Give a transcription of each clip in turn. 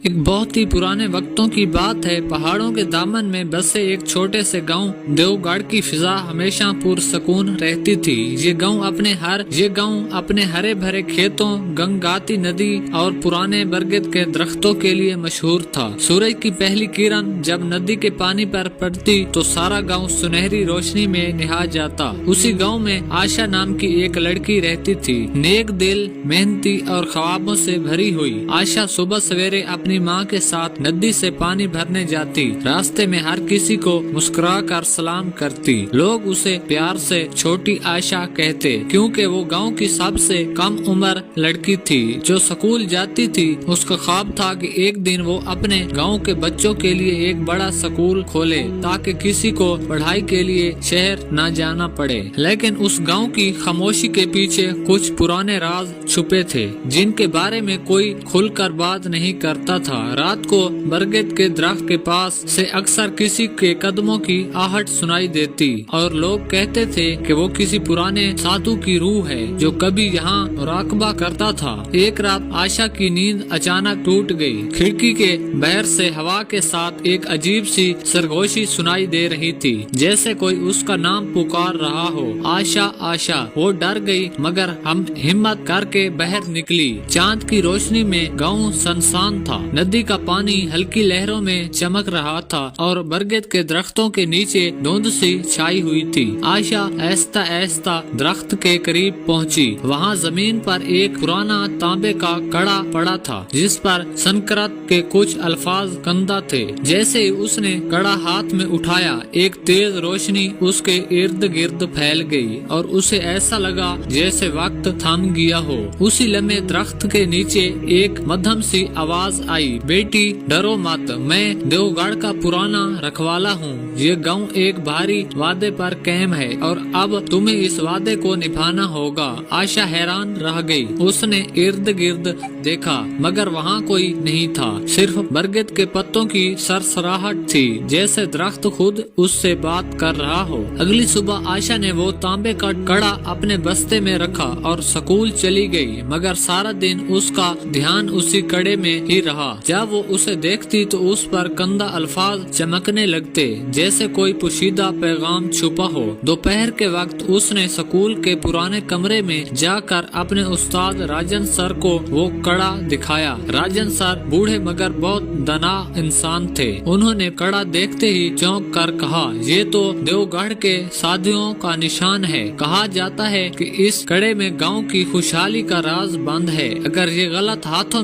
ایک بہت ہی پرانے وقتوں کی بات ہے۔ پہاڑوں کے دامن میں بسے ایک چھوٹے سے گاؤں دیو گڑھ کی فضا ہمیشہ پرسکون رہتی تھی۔ یہ گاؤں اپنے ہرے بھرے کھیتوں، گنگاتی ندی اور پرانے برگد کے درختوں کے لیے مشہور تھا۔ سورج کی پہلی کرن جب ندی کے پانی پر پڑتی تو سارا گاؤں سنہری روشنی میں نہا جاتا۔ اسی گاؤں میں آشا نام کی ایک لڑکی رہتی تھی، نیک دل، محنتی اور خوابوں سے بھری ہوئی۔ آشا صبح سویرے اپنی ماں کے ساتھ ندی سے پانی بھرنے جاتی۔ راستے میں ہر کسی کو مسکرا کر سلام کرتی۔ لوگ اسے پیار سے چھوٹی آشا کہتے کیونکہ وہ گاؤں کی سب سے کم عمر لڑکی تھی جو سکول جاتی تھی۔ اس کا خواب تھا کہ ایک دن وہ اپنے گاؤں کے بچوں کے لیے ایک بڑا سکول کھولے تاکہ کسی کو پڑھائی کے لیے شہر نہ جانا پڑے۔ لیکن اس گاؤں کی خاموشی کے پیچھے کچھ پرانے راز چھپے تھے جن کے بارے میں کوئی کھل کر بات نہیں کرتا تھا۔ رات کو برگد کے درخت کے پاس سے اکثر کسی کے قدموں کی آہٹ سنائی دیتی اور لوگ کہتے تھے کہ وہ کسی پرانے سادھو کی روح ہے جو کبھی یہاں مراقبہ کرتا تھا۔ ایک رات آشا کی نیند اچانک ٹوٹ گئی۔ کھڑکی کے باہر سے ہوا کے ساتھ ایک عجیب سی سرگوشی سنائی دے رہی تھی، جیسے کوئی اس کا نام پکار رہا ہو۔ آشا آشا، وہ ڈر گئی مگر ہم ہمت کر کے باہر نکلی۔ چاند کی روشنی میں گاؤں سنسان تھا۔ ندی کا پانی ہلکی لہروں میں چمک رہا تھا اور برگد کے درختوں کے نیچے دھند سی چھائی ہوئی تھی۔ آشا آہستہ آہستہ درخت کے قریب پہنچی۔ وہاں زمین پر ایک پرانا تانبے کا کڑا پڑا تھا جس پر سنسکرت کے کچھ الفاظ کندہ تھے۔ جیسے ہی اس نے کڑا ہاتھ میں اٹھایا، ایک تیز روشنی اس کے ارد گرد پھیل گئی اور اسے ایسا لگا جیسے وقت تھم گیا ہو۔ اسی لمحے درخت کے نیچے ایک مدھم سی آواز آئی، بیٹی ڈرو مت، میں دیو گڑھ کا پرانا رکھوالا ہوں۔ یہ گاؤں ایک بھاری وعدے پر قائم ہے اور اب تمہیں اس وعدے کو نبھانا ہوگا۔ آشا حیران رہ گئی۔ اس نے ارد گرد دیکھا مگر وہاں کوئی نہیں تھا، صرف برگد کے پتوں کی سرسراہٹ تھی جیسے درخت خود اس سے بات کر رہا ہو۔ اگلی صبح آشا نے وہ تانبے کا کڑا اپنے بستے میں رکھا اور سکول چلی گئی، مگر سارا دن اس کا دھیان اسی کڑے میں ہی رہا۔ جب وہ اسے دیکھتی تو اس پر کندہ الفاظ چمکنے لگتے جیسے کوئی پوشیدہ پیغام چھپا ہو۔ دوپہر کے وقت اس نے سکول کے پرانے کمرے میں جا کر اپنے استاد راجن سر کو وہ کڑا دکھایا۔ راجن سر بوڑھے مگر بہت دانا انسان تھے۔ انہوں نے کڑا دیکھتے ہی چونک کر کہا، یہ تو دیو گڑھ کے سادھوؤں کا نشان ہے۔ کہا جاتا ہے کہ اس کڑے میں گاؤں کی خوشحالی کا راز بند ہے۔ اگر یہ غلط ہاتھوں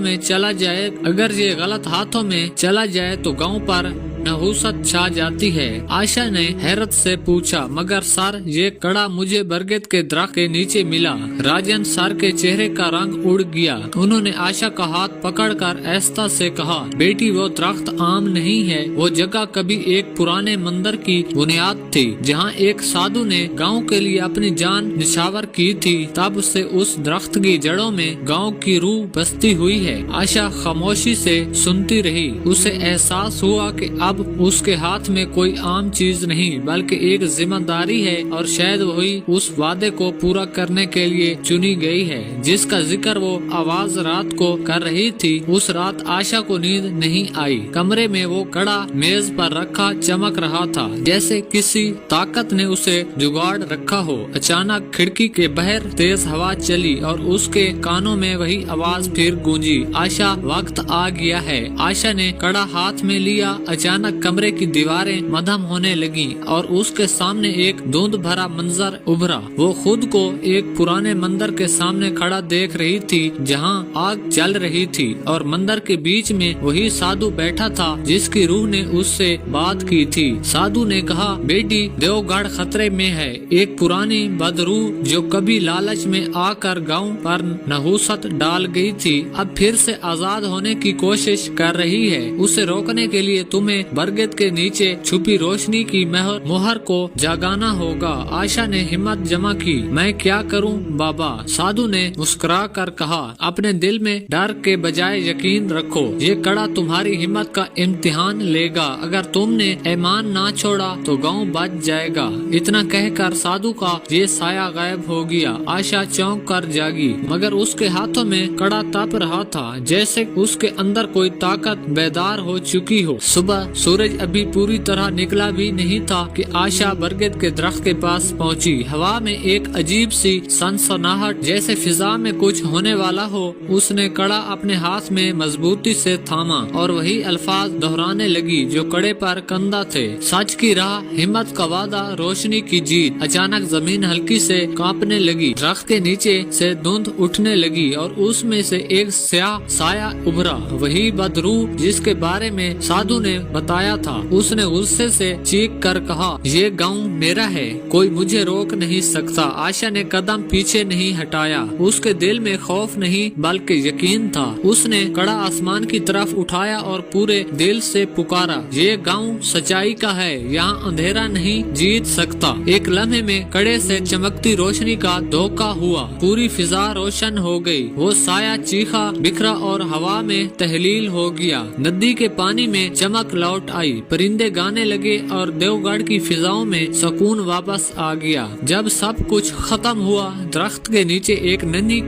میں چلا جائے تو گاؤں پر نحوست چھا جاتی ہے۔ آشا نے حیرت سے پوچھا، مگر سر یہ کڑا مجھے برگد کے درخت کے نیچے ملا۔ راجن سر کے چہرے کا رنگ اڑ گیا۔ انہوں نے آشا کا ہاتھ پکڑ کر آہستہ سے کہا، بیٹی وہ درخت عام نہیں ہے، وہ جگہ کبھی ایک پرانے مندر کی بنیاد تھی جہاں ایک سادھو نے گاؤں کے لیے اپنی جان نچھاور کی تھی۔ تب سے اس درخت کی جڑوں میں گاؤں کی روح بستی ہوئی ہے۔ آشا خاموشی سے سنتی رہی۔ اسے احساس ہوا کہ اب اس کے ہاتھ میں کوئی عام چیز نہیں بلکہ ایک ذمہ داری ہے اور شاید وہی اس وعدے کو پورا کرنے کے لیے چنی گئی ہے جس کا ذکر وہ آواز رات کو کر رہی تھی۔ اس رات آشا کو نیند نہیں آئی۔ کمرے میں وہ کڑا میز پر رکھا چمک رہا تھا جیسے کسی طاقت نے اسے جگاڑ رکھا ہو۔ اچانک کھڑکی کے باہر تیز ہوا چلی اور اس کے کانوں میں وہی آواز پھر گونجی، آشا وقت آ گیا ہے۔ آشا نے کڑا ہاتھ میں لیا۔ اچانک کمرے کی دیواریں مدھم ہونے لگیں اور اس کے سامنے ایک دھند بھرا منظر ابھرا۔ وہ خود کو ایک پرانے مندر کے سامنے کھڑا دیکھ رہی تھی جہاں آگ جل رہی تھی اور مندر کے بیچ میں وہی سادھو بیٹھا تھا جس کی روح نے اس سے بات کی تھی۔ سادھو نے کہا، بیٹی دیو گڑھ خطرے میں ہے۔ ایک پرانی بدروح جو کبھی لالچ میں آ کر گاؤں پر نحوست ڈال گئی تھی اب پھر سے آزاد ہونے کی کوشش کر رہی ہے۔ اسے روکنے کے لیے تمہیں बरगद के नीचे छुपी रोशनी की मोहर को जगाना होगा। आशा ने हिम्मत जमा की। मैं क्या करूं बाबा? साधु ने मुस्कुरा कर कहा, अपने दिल में डर के बजाय यकीन रखो। ये कड़ा तुम्हारी हिम्मत का इम्तिहान लेगा। अगर तुमने ईमान ना छोड़ा तो गांव बच जाएगा। इतना कहकर साधु का ये साया गायब हो गया। आशा चौंक कर जागी, मगर उसके हाथों में कड़ा तप रहा था, जैसे उसके अंदर कोई ताकत बेदार हो चुकी हो। सुबह सूरज अभी पूरी तरह निकला भी नहीं था कि आशा बरगद के दरख्त के पास पहुंची। हवा में एक अजीब सी सनसनाहट, जैसे फिजा में कुछ होने वाला हो। उसने कड़ा अपने हाथ में मजबूती से थामा और वही अल्फाज दोहराने लगी जो कड़े पर कंधा थे। सच की राह, हिम्मत का वादा, रोशनी की जीत। अचानक जमीन हल्की से कांपने लगी। दरख्त के नीचे से धुंध उठने लगी और उसमें से एक स्याह साया उभरा। वही बदरू जिसके बारे में साधु ने बताया था। उसने गुस्से से चीख कर कहा, ये गांव मेरा है, कोई मुझे रोक नहीं सकता। आशा ने कदम पीछे नहीं हटाया। उसके दिल में खौफ नहीं बल्कि यकीन था। उसने कड़ा आसमान की तरफ उठाया और पूरे दिल से पुकारा, ये गांव सच्चाई का है, यहाँ अंधेरा नहीं जीत सकता। एक लम्हे में कड़े से चमकती रोशनी का धोखा हुआ। पूरी फिजा रोशन हो गई। वो साया चीखा, बिखरा और हवा में तहलील हो गया। नदी के पानी में चमक लौट आई। परिंदे गाने लगे और देवगढ़ की फिजाओं में सुकून वापस आ गया। जब सब कुछ खत्म हुआ, दरख्त के नीचे एक नन्ही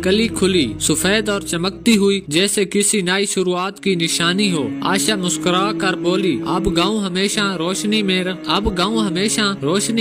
कली खुली, सफेद और चमकती हुई, जैसे किसी नई शुरुआत की निशानी हो। आशा मुस्कुरा कर बोली, अब गांव हमेशा रोशनी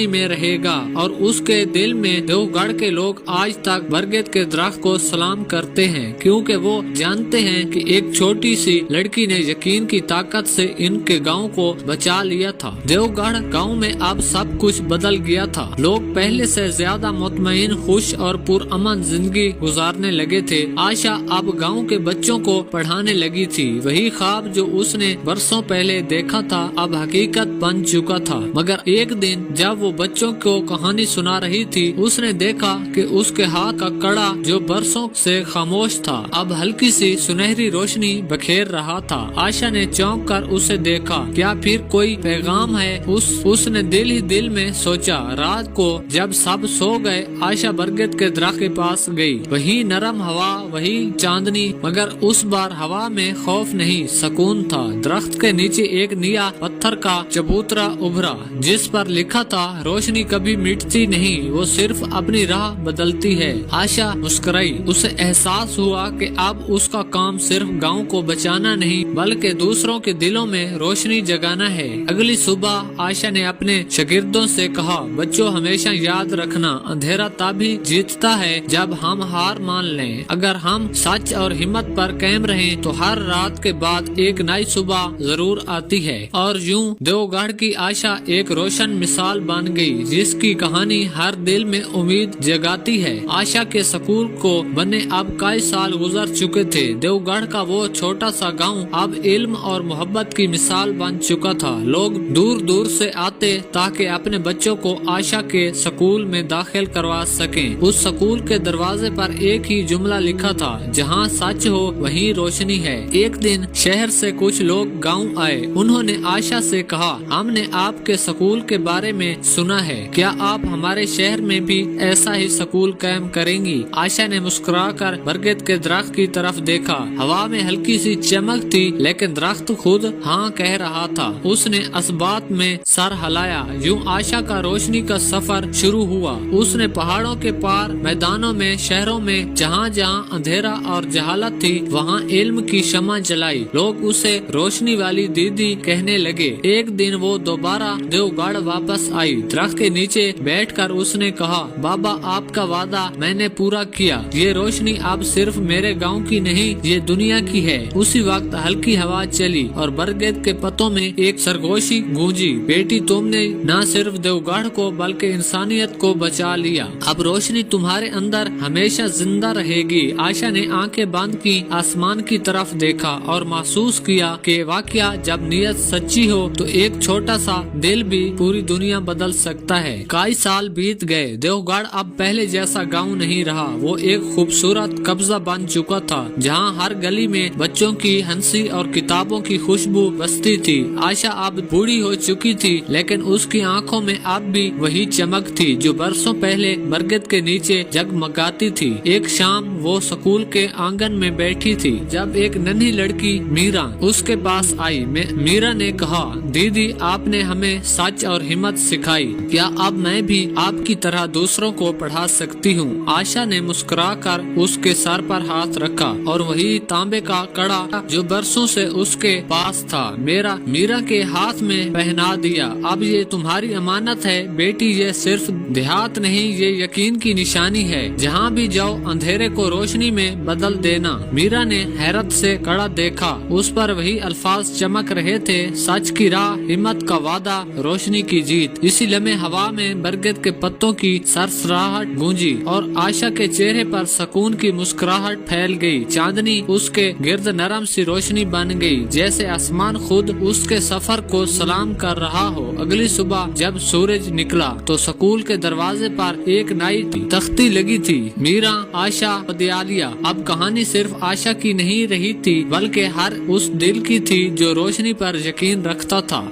में रहेगा। और उसके दिल में देवगढ़ के लोग आज तक बरगद के दरख्त को सलाम करते हैं, क्योंकि वो जानते हैं कि एक छोटी सी लड़की ने यकीन की ताकत से इनके गांव को बचा लिया था। देवगढ़ गांव में अब सब कुछ बदल गया था। लोग पहले से ज्यादा मुतमईन, खुश और पुरअमन जिंदगी गुजारने लगे थे। आशा अब गांव के बच्चों को पढ़ाने लगी थी। वही ख्वाब जो उसने बरसों पहले देखा था अब हकीकत बन चुका था। मगर एक दिन जब वो बच्चों को कहानी सुना रही थी, उसने देखा कि उसके हाथ का कड़ा जो बरसों से खामोश था, अब हल्की सी सुनहरी रोशनी बखेर रहा था। आशा ने चौंक कर उसे देखा। क्या फिर कोई पैगाम है? उसने दिल ही दिल में सोचा। रात को जब सब सो गए, आशा बरगद के दरख्त के पास गई। वही नरम हवा, वही चांदनी, मगर उस बार हवा में खौफ नहीं, सुकून था। दरख्त के नीचे एक नीला पत्थर का चबूतरा उभरा, जिस पर लिखा था, रोशनी कभी मिटती नहीं, वो सिर्फ अपनी राह बदलती है। आशा मुस्कुराई। उसे एहसास हुआ कि अब उसका काम सिर्फ गांव को बचाना नहीं, बल्कि दूसरों के दिलों में रोशनी जगाना है। अगली सुबह आशा ने अपने शागिर्दों से कहा, बच्चों हमेशा याद रखना, अंधेरा तभी जीतता है जब हम हार मान लें। अगर हम सच और हिम्मत पर कायम रहें तो हर रात के बाद एक नई सुबह जरूर आती है। और यूं देवगढ़ की आशा एक रोशन मिसाल बन गई, जिसकी कहानी हर दिल में उम्मीद जगाती है। आशा के स्कूल को बने अब कई साल गुजर चुके थे। देवगढ़ का वो छोटा सा गांव अब इल्म और मोहब्बत की मिसाल बन चुका था। लोग दूर दूर से आते ताकि अपने बच्चों को आशा के स्कूल में दाखिल करवा सकें। उस स्कूल के दरवाजे पर एक ही जुमला लिखा था, जहाँ सच हो वहीं रोशनी है। एक दिन शहर से कुछ लोग गांव आए। उन्होंने आशा से कहा, हमने आपके स्कूल के बारे में सुना है, क्या आप हमारे शहर में भी ऐसा ही स्कूल कायम करेंगी? आशा ने मुस्कुराकर बरगद के दरख्त की तरफ देखा। हवा में हल्की सी चमक थी, लेकिन दरख्त खुद हाँ कह रहा था। उसने इस बात में सर हिलाया। यूं आशा का रोशनी का सफर शुरू हुआ। उसने पहाड़ों के पार, मैदानों में, शहरों में, जहाँ जहाँ अंधेरा और जहालत थी, वहाँ इल्म की शमा जलाई। लोग उसे रोशनी वाली दीदी कहने लगे। एक दिन वो दोबारा देवगढ़ वापस आई। दरख्त के नीचे बैठकर उसने कहा, बाबा आपका वादा मैंने पूरा किया। ये रोशनी अब सिर्फ मेरे गांव की नहीं, ये दुनिया की है। उसी वक्त हल्की हवा चली और बरगद के पत्तों में एक सरगोशी गूंजी, बेटी तुमने न सिर्फ देवगढ़ को बल्कि इंसानियत को बचा लिया। अब रोशनी तुम्हारे अंदर हमेशा जिंदा रहेगी। आशा ने आंखें बंद की, आसमान की तरफ देखा और महसूस किया कि वाकया जब नीयत सच्ची हो तो एक छोटा सा दिल भी पूरी दुनिया बदल सकता है। कई साल बीत गए। देवगढ़ अब पहले जैसा गांव नहीं रहा। वो एक खूबसूरत कब्जा बन चुका था, जहां हर गली में बच्चों की की हंसी और किताबों की खुशबू बसती थी। आशा अब बूढ़ी हो चुकी थी, लेकिन उसकी आंखों में अब भी वही चमक थी जो बरसों पहले बरगद के नीचे जगमगाती थी। एक शाम वो स्कूल के आंगन में बैठी थी जब एक नन्ही लड़की मीरा उसके पास आई। मीरा ने कहा, दीदी आपने हमें सच और हिम्मत सिखाई, क्या अब मैं भी आपकी तरह दूसरों को पढ़ा सकती हूँ? आशा ने मुस्कुराकर उसके सर पर हाथ रखा और वही तांबे का कड़ा जो बरसों से उसके पास था मीरा के हाथ में पहना दिया। अब ये तुम्हारी अमानत है बेटी, ये सिर्फ देहात नहीं, ये यकीन की निशानी है। जहाँ भी जाओ अंधेरे को रोशनी में बदल देना। मीरा ने हैरत से कड़ा देखा, उस पर वही अल्फाज चमक रहे थे, सच की राह, हिम्मत का वादा, रोशनी की जीत। इसी लम्हे हवा में बरगद के पत्तों की सरसराहट गूंजी और आशा के चेहरे पर सुकून की मुस्कुराहट फैल गई। चांदनी उसके गिर्द नरम सी रोशनी बन गई, जैसे आसमान खुद उसके सफर को सलाम कर रहा हो। अगली सुबह जब सूरज निकला तो स्कूल के दरवाजे पर एक नई तख्ती लगी थी, मीरा, आशा, दियालिया। अब कहानी सिर्फ आशा की नहीं रही थी, बल्कि हर उस दिल की थी जो रोशनी पर यकीन रखता था।